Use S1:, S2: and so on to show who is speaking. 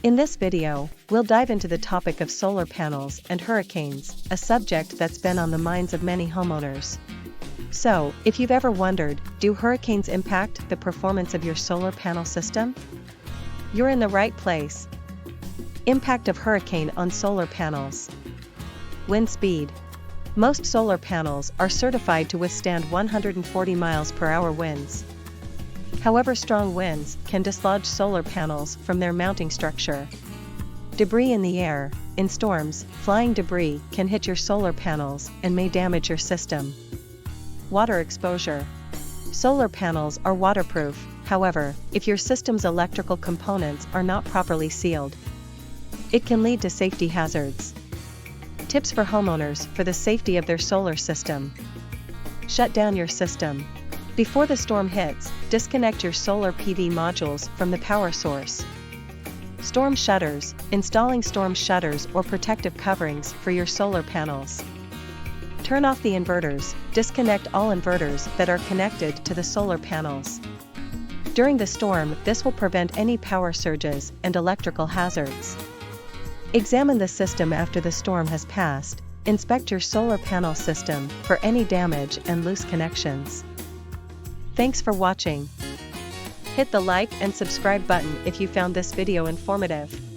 S1: In this video, we'll dive into the topic of solar panels and hurricanes, a subject that's been on the minds of many homeowners. So, if you've ever wondered, do hurricanes impact the performance of your solar panel system? You're in the right place. Impact of hurricane on solar panels. Wind speed. Most solar panels are certified to withstand 140 miles per hour winds. However, strong winds can dislodge solar panels from their mounting structure. Debris in the air. In storms, flying debris can hit your solar panels and may damage your system. Water exposure. Solar panels are waterproof, however, if your system's electrical components are not properly sealed, it can lead to safety hazards. Tips for homeowners for the safety of their solar system. Shut down your system. Before the storm hits, disconnect your solar PV modules from the power source. Storm shutters. Installing storm shutters or protective coverings for your solar panels. Turn off the inverters. Disconnect all inverters that are connected to the solar panels. During the storm, this will prevent any power surges and electrical hazards. Examine the system after the storm has passed. Inspect your solar panel system for any damage and loose connections. Thanks for watching. Hit the like and subscribe button if you found this video informative.